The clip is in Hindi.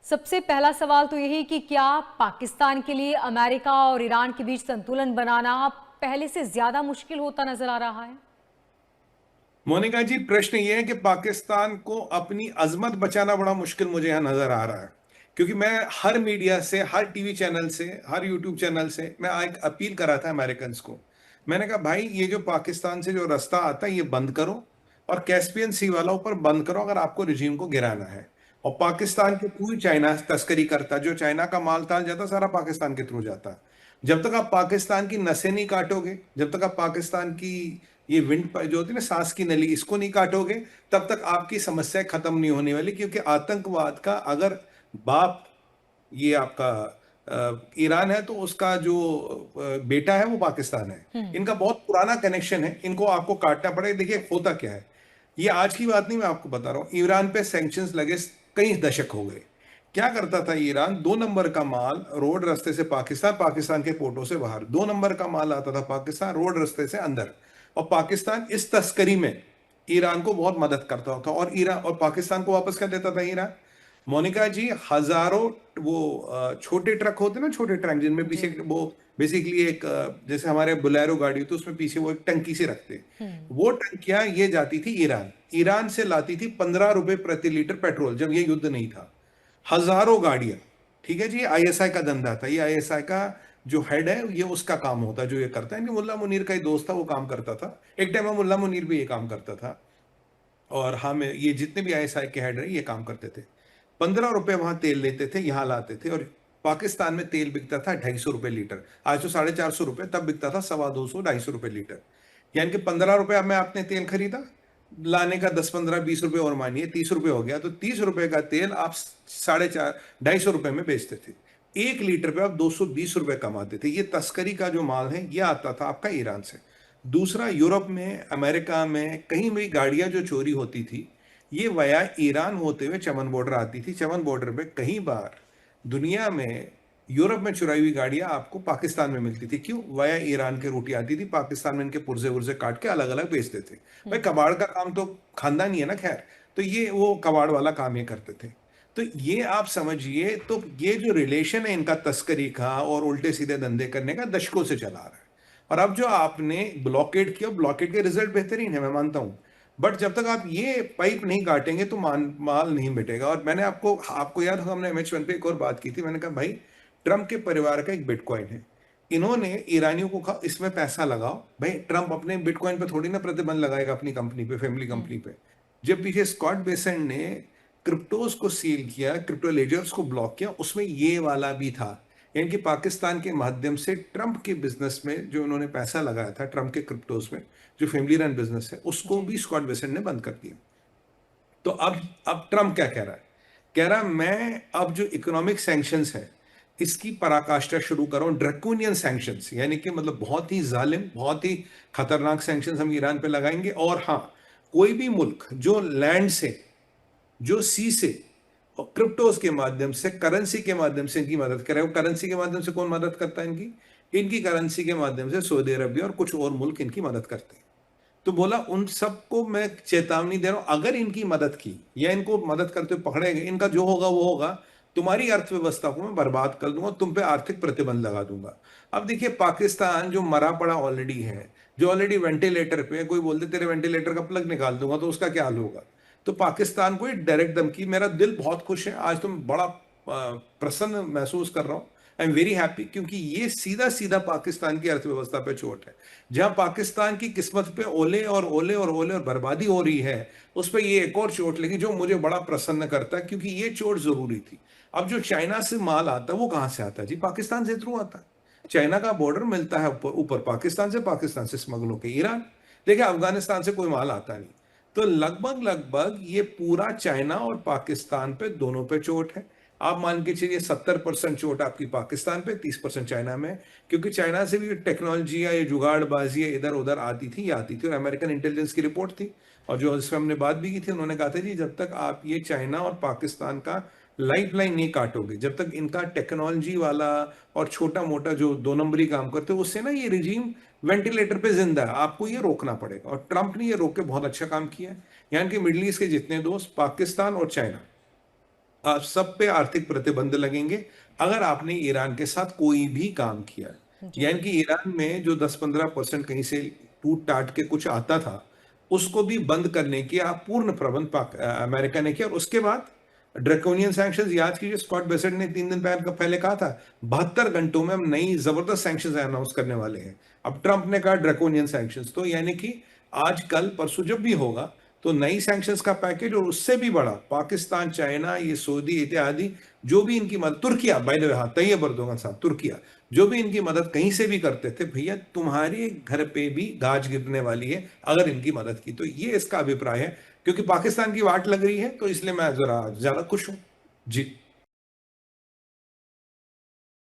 सबसे पहला सवाल तो यही कि क्या पाकिस्तान के लिए अमेरिका और ईरान के बीच संतुलन बनाना पहले से ज्यादा मुश्किल होता नजर आ रहा है? मोनिका जी, प्रश्न ये है कि पाकिस्तान को अपनी अजमत बचाना बड़ा मुश्किल मुझे यहाँ नजर आ रहा है। क्योंकि मैं हर मीडिया से, हर टीवी चैनल से, हर यूट्यूब चैनल से मैं एक अपील कर रहा था अमेरिकन को। मैंने कहा भाई, ये जो पाकिस्तान से जो रास्ता आता है ये बंद करो, और कैस्पियन सी वाला ऊपर बंद करो अगर आपको रिजीम को गिराना है। और पाकिस्तान के थ्रू चाइना तस्करी करता, जो चाइना का माल ताल जाता सारा पाकिस्तान के थ्रू जाता। जब तक आप पाकिस्तान की नसें नहीं काटोगे, जब तक आप पाकिस्तान की ये विंड जो होती है ना, सांस की नली, इसको नहीं काटोगे, तब तक आपकी समस्या खत्म नहीं होने वाली। क्योंकि आतंकवाद का अगर बाप ये आपका ईरान है, तो उसका जो बेटा है वो पाकिस्तान है। इनका बहुत पुराना कनेक्शन है, इनको आपको काटना पड़ेगा। देखिए होता क्या है, ये आज की बात नहीं, मैं आपको बता रहा हूँ। ईरान पे सैंक्शंस लगे कई दशक हो गए। क्या करता था ईरान? 2 नंबर का माल रोड रास्ते से पाकिस्तान, पाकिस्तान के पोर्टों से बाहर, 2 नंबर का माल आता था पाकिस्तान, रोड रास्ते से अंदर। और पाकिस्तान इस तस्करी में ईरान को बहुत मदद करता था, और ईरान और पाकिस्तान को वापस कर देता था ईरान। मोनिका जी, हजारों वो छोटे ट्रक होते ना, छोटे ट्रक जिनमें जी। पीछे वो बेसिकली एक जैसे हमारे बुलेरो गाड़ी होती है, उसमें पीछे वो एक टंकी से रखते। वो टंकियां ये जाती थी ईरान। ईरान से लाती थी 15 रुपए प्रति लीटर पेट्रोल, जब ये युद्ध नहीं था। हजारों गाड़ियां। ठीक है जी, आईएसआई का धंधा था ये। आईएसआई का जो हेड है, ये उसका काम होता है जो ये करता है। ये मुल्ला मुनीर का ही दोस्त था, वो काम करता था। एक टाइम में मुल्ला मुनीर भी ये काम करता था। और हम ये जितने भी आईएसआई के हेड रहे, ये काम करते थे। 15 रुपए वहां तेल लेते थे, यहां लाते थे। और पाकिस्तान में तेल बिकता था 250 रुपए लीटर। आज तो 450 रुपए, तब बिकता था 250, 250 रुपए लीटर। यानी कि 15 रुपए में आपने तेल खरीदा, लाने का 10, 15, 20 रुपए और मानिए 30 रुपए हो गया। तो 30 रुपए का तेल आप 450, 250 रुपए में बेचते थे। 1 लीटर पे आप 220 रुपए कमाते थे। ये तस्करी का जो माल है, ये आता था आपका ईरान से। दूसरा, यूरोप में, अमेरिका में कहीं भी गाड़ियां जो चोरी होती थी, ये वया ईरान होते हुए चमन बॉर्डर आती थी। चमन बॉर्डर पे कई बार दुनिया में, यूरोप में चुराई हुई गाड़ियां आपको पाकिस्तान में मिलती थी। क्यों? वया ईरान के रूट आती थी, पाकिस्तान में इनके पुर्जे वुर्जे काट के अलग अलग बेचते थे। भाई, कबाड़ का काम तो खानदानी है ना, खैर। तो ये वो कबाड़ वाला काम ये करते थे। तो ये आप समझिए, तो ये जो रिलेशन है इनका तस्करी का और उल्टे सीधे धंधे करने का, दशकों से चला आ रहा है। और अब जो आपने ब्लॉकेड किया, ब्लॉकेड के रिजल्ट बेहतरीन है, मैं मानता हूं। बट जब तक आप ये पाइप नहीं काटेंगे तो माल नहीं मिटेगा। और मैंने आपको आपको याद होगा, हमने MH1 पे एक और बात की थी। मैंने कहा भाई, ट्रम्प के परिवार का एक बिटकॉइन है। इन्होंने ईरानियों को कहा इसमें पैसा लगाओ। भाई, ट्रम्प अपने बिटकॉइन पे थोड़ी ना प्रतिबंध लगाएगा, अपनी कंपनी पे, फैमिली कंपनी पे। जब पीछे स्कॉट बेसेंट ने क्रिप्टोज को सील किया, क्रिप्टो लेजर्स को ब्लॉक किया, उसमें ये वाला भी था। यानी कि पाकिस्तान के माध्यम से ट्रंप के बिजनेस में जो उन्होंने पैसा लगाया था, ट्रंप के क्रिप्टोज में, जो फैमिली रन बिजनेस है, उसको जी। भी स्कॉट बेसेंट ने बंद कर दिया। तो अब ट्रंप क्या कह रहा है? कह रहा है मैं अब जो इकोनॉमिक सैंक्शंस है, इसकी पराकाष्ठा शुरू कर रहा हूं, ड्रैकोनियन सैंक्शंस। यानी कि मतलब बहुत ही जालिम, बहुत ही खतरनाक सैंक्शंस हम ईरान पे लगाएंगे। और हाँ, कोई भी मुल्क जो लैंड से, जो सी से और क्रिप्टोज के माध्यम से, करेंसी के माध्यम से इनकी मदद करे। वो करेंसी के माध्यम से कौन मदद करता है इनकी? इनकी करेंसी के माध्यम से सऊदी अरबिया और कुछ और मुल्क इनकी मदद करते हैं। तो बोला उन सबको मैं चेतावनी दे रहा हूं, अगर इनकी मदद की या इनको मदद करते हुए पकड़े गए, इनका जो होगा वो होगा। तुम्हारी अर्थव्यवस्था को मैं बर्बाद कर दूंगा, तुम पे आर्थिक प्रतिबंध लगा दूंगा। अब देखिए, पाकिस्तान जो मरा पड़ा ऑलरेडी है, जो ऑलरेडी वेंटिलेटर पे है, कोई बोलते तेरे वेंटिलेटर का प्लग निकाल दूंगा, तो उसका क्या हाल होगा? तो पाकिस्तान को एक डायरेक्ट धमकी। मेरा दिल बहुत खुश है आज, तो मैं बड़ा प्रसन्न महसूस कर रहा हूं। आई एम वेरी हैप्पी, क्योंकि ये सीधा सीधा पाकिस्तान की अर्थव्यवस्था पे चोट है। जहां पाकिस्तान की किस्मत पे ओले और ओले और ओले और बर्बादी हो रही है, उस पर ये एक और चोट लगी, जो मुझे बड़ा प्रसन्न करता है, क्योंकि ये चोट जरूरी थी। अब जो चाइना से माल आता है, वो कहां से आता है जी? पाकिस्तान से थ्रू आता है। चाइना का बॉर्डर मिलता है ऊपर ऊपर पाकिस्तान से स्मगल होकर ईरान। देखिए, अफगानिस्तान से कोई माल आता नहीं। तो लगभग लगभग ये पूरा चाइना और पाकिस्तान पे, दोनों पे चोट है। आप मान के चलिए 70% चोट आपकी पाकिस्तान पे, 30% चाइना में। क्योंकि चाइना से भी टेक्नोलॉजी या ये जुगाड़बाजी इधर उधर आती थी, या आती थी। और अमेरिकन इंटेलिजेंस की रिपोर्ट थी, और जो इसमें हमने बात भी की थी, उन्होंने कहा था जी, जब तक आप ये चाइना और पाकिस्तान का लाइफ लाइन नहीं काटोगे, जब तक इनका टेक्नोलॉजी वाला और छोटा मोटा जो 2 नंबरी काम करते हैं, उससे ना ये रिजीम वेंटिलेटर पे जिंदा है। आपको ये रोकना पड़ेगा, और ट्रंप ने ये रोक के बहुत अच्छा काम किया है। यानी कि मिडिल ईस्ट के जितने दोस्त, पाकिस्तान और चाइना, सब पे आर्थिक प्रतिबंध लगेंगे अगर आपने ईरान के साथ कोई भी काम किया। जी। यानी कि ईरान में जो 10-15% कहीं से टूट टाट के कुछ आता था, उसको भी बंद करने की आप पूर्ण प्रबंध अमेरिका ने किया। और उसके बाद ड्रैकोनियन सैंक्शंस, याद कीजिए स्कॉट बेसेंट ने 3 दिन पहले कहा था 72 घंटों में हम नई जबरदस्त सैंक्शंस अनाउंस करने वाले हैं। अब ट्रंप ने कहा ड्रैकोनियन सैंक्शंस। तो यानी कि आज कल परसों जब भी होगा तो नई सैंक्शंस का पैकेज, और उससे भी बड़ा पाकिस्तान, चाइना, ये सऊदी इत्यादि जो भी इनकी मदद, तुर्किया, बाय द वे, हाँ, तैयब अर्दोगन साहब, तुर्किया, जो भी इनकी मदद कहीं से भी करते थे, भैया तुम्हारे घर पे भी गाज गिरने वाली है अगर इनकी मदद की। तो ये इसका अभिप्राय है, क्योंकि पाकिस्तान की वाट लग रही है, तो इसलिए मैं जरा ज्यादा खुश हूं। जी।